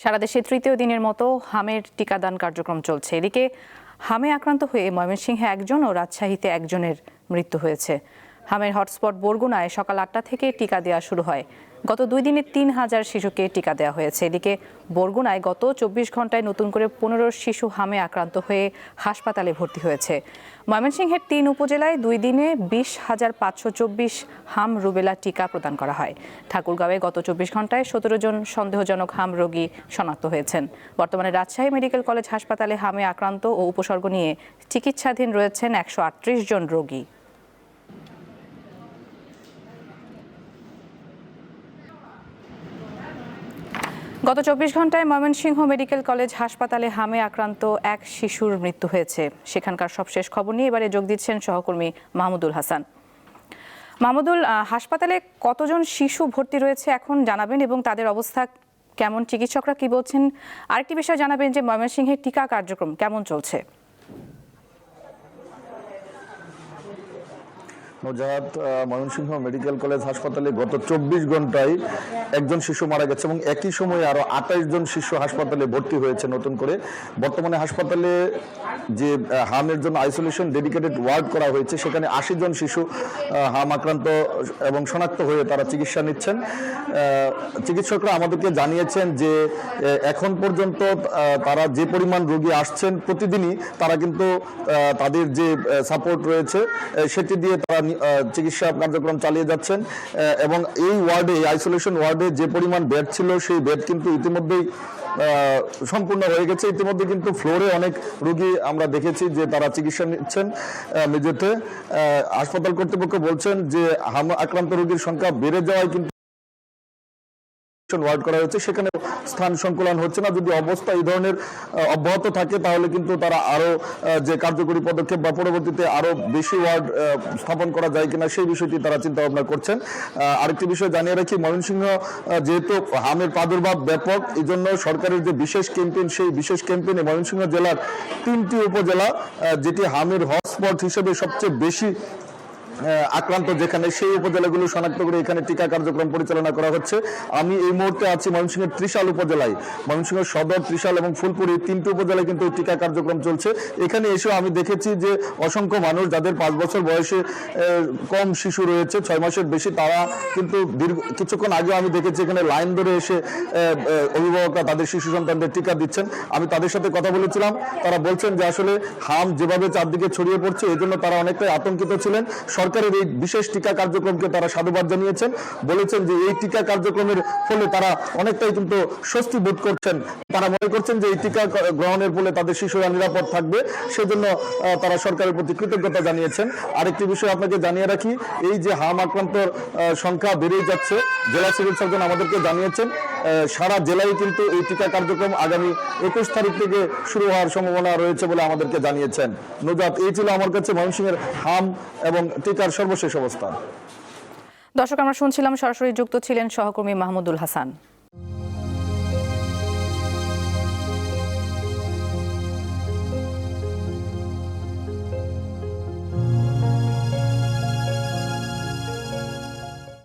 সারা দেশে তৃতীয় দিনের মতো হামের টিকাদান কার্যক্রম চলছে। এদিকে হামে আক্রান্ত হয়ে ময়মনসিংহে একজন ও রাজশাহীতে একজনের মৃত্যু হয়েছে। হামের হটস্পট বরগুনায় সকাল ৮টা থেকে টিকা দেওয়া শুরু হয়। গত ২ দিনে ৩,০০০ শিশুকে টিকা দেওয়া হয়েছে। এদিকে বরগুনায় গত ২৪ ঘন্টায় নতুন করে ১৫ শিশু হামে আক্রান্ত হয়ে হাসপাতালে ভর্তি হয়েছে। ময়মনসিংহের ৩ উপজেলায় ২ দিনে ২০,৫২৪ হাম রুবেলা টিকা প্রদান করা হয়। ঠাকুরগাঁওয়ে গত ২৪ ঘন্টায় ১৭ জন সন্দেহজনক হাম রোগী শনাক্ত হয়েছেন। বর্তমানে রাজশাহী মেডিকেল কলেজ হাসপাতালে হামে আক্রান্ত ও উপসর্গ নিয়ে চিকিৎসাধীন রয়েছেন ১৩৮ জন রোগী। গত ২৪ ঘন্টায় ময়মনসিংহ মেডিকেল কলেজ হাসপাতালে হামে আক্রান্ত এক শিশুর মৃত্যু হয়েছে। সেখানকার সবশেষ খবর নিয়ে এবারে যোগ দিচ্ছেন সহকর্মী মাহমুদুল হাসান। মাহমুদুল, হাসপাতালে কতজন শিশু ভর্তি রয়েছে এখন জানাবেন এবং তাদের অবস্থা কেমন, চিকিৎসকরা কি বলছেন? আরেকটি বিষয় জানাবেন যে ময়মনসিংহের টিকা কার্যক্রম কেমন চলছে? নজাত, ময়মনসিংহ মেডিকেল কলেজ হাসপাতালে গত ২৪ ঘন্টায় একজন শিশু মারা গেছে এবং একই সময়ে আরো ২৮ জন শিশু হাসপাতালে ভর্তি হয়েছে নতুন করে। বর্তমানে হাসপাতালে যে হামের জন্য আইসোলেশন ডেডিকেটেড ওয়ার্ড করা হয়েছে, সেখানে ৮০ জন শিশু হাম আক্রান্ত এবং শনাক্ত হয়ে তারা চিকিৎসা নিচ্ছেন। চিকিৎসকরা আমাদেরকে জানিয়েছেন যে এখন পর্যন্ত তারা যে পরিমাণ রোগী আসছেন প্রতিদিনই তারা কিন্তু তাদের যে সাপোর্ট রয়েছে সেটি দিয়ে তারা চিকিৎসা কার্যক্রম চালিয়ে যাচ্ছেন এবং এই ওয়ার্ডে, আইসোলেশন ওয়ার্ডে যে পরিমাণ বেড ছিল সেই বেড কিন্তু ইতিমধ্যেই সম্পূর্ণ হয়ে গেছে। ইতিমধ্যে কিন্তু ফ্লোরে অনেক রোগী আমরা দেখেছি যে তারা চিকিৎসা নিচ্ছেন মেঝেতে। হাসপাতাল কর্তৃপক্ষ বলছেন যে হাম আক্রান্ত রোগীর সংখ্যা বেড়ে যাওয়ায় কিন্তু ওয়ার্ড করা হয়েছে, সেখানে স্থান সংকুলন হচ্ছে না। যদি অবস্থা এই ধরনের অব্যাহত থাকে তাহলে কিন্তু তারা আরো যে কার্যকরী পদক্ষেপ বা পরবর্তীতে আরো বেশি ওয়ার্ড স্থাপন করা যায় কিনা সেই বিষয়টি তারা চিন্তা ভাবনা করছেন। আরেকটি বিষয় জানিয়ে রাখি, ময়মনসিংহ যেহেতু হামের প্রাদুর্ভাব ব্যাপক, এই জন্য সরকারের যে বিশেষ ক্যাম্পেইন, সেই বিশেষ ক্যাম্পেইনে ময়মনসিংহ জেলার ৩টি উপজেলা যেটি হামের হটস্পট হিসেবে সবচেয়ে বেশি আক্রান্ত, যেখানে সেই উপজেলাগুলো শনাক্ত করে এখানে টিকা কার্যক্রম পরিচালনা করা হচ্ছে। আমি এই মুহূর্তে আছি ময়মনসিংহের ত্রিশাল উপজেলায়। ময়মনসিংহ সদর, ত্রিশাল এবং ফুলপুরি ৩টি উপজেলায় কিন্তু এই টিকা কার্যক্রম চলছে। এখানে এসেও আমি দেখেছি যে অসংখ্য মানুষ যাদের ৫ বছর বয়সে কম শিশু রয়েছে, ৬ মাসের বেশি, তারা কিন্তু কিছুক্ষণ আগে আমি দেখেছি এখানে লাইন ধরে এসে অভিভাবকরা তাদের শিশু সন্তানদের টিকা দিচ্ছেন। আমি তাদের সাথে কথা বলেছিলাম, তারা বলছেন যে আসলে হাম যেভাবে চারদিকে ছড়িয়ে পড়ছে এই জন্য তারা অনেকটাই আতঙ্কিত ছিলেন। সরকারের এই বিশেষ টিকা কার্যক্রমকে তারা সাধুবাদ জানিয়েছেন, বলেছেন যে এই টিকা কার্যক্রমের ফলে তারা অনেকটাই কিন্তু স্বস্তি বোধ করছেন। তারা মনে করছেন যে এই টিকা গ্রহণের ফলে তাদের শিশুরা নিরাপদ থাকবে, সেজন্য তারা সরকারের প্রতি কৃতজ্ঞতা জানিয়েছেন। আরেকটি বিষয় আপনাকে জানিয়ে রাখি, এই যে হাম আক্রান্তর সংখ্যা বেড়েই যাচ্ছে, জেলা সিভিল সার্জন আমাদেরকে জানিয়েছেন সারা জেলায় কিন্তু এই টিকা কার্যক্রম আগামী ২১ তারিখ থেকে শুরু হওয়ার সম্ভাবনা রয়েছে বলে আমাদেরকে জানিয়েছেন। নজাত, এই ছিল আমার কাছে ময়মনসিংহের হাম এবং টিকার সর্বশেষ অবস্থা। দর্শক, আমরা শুনছিলাম, সরাসরি যুক্ত ছিলেন সহকর্মী মাহমুদুল হাসান।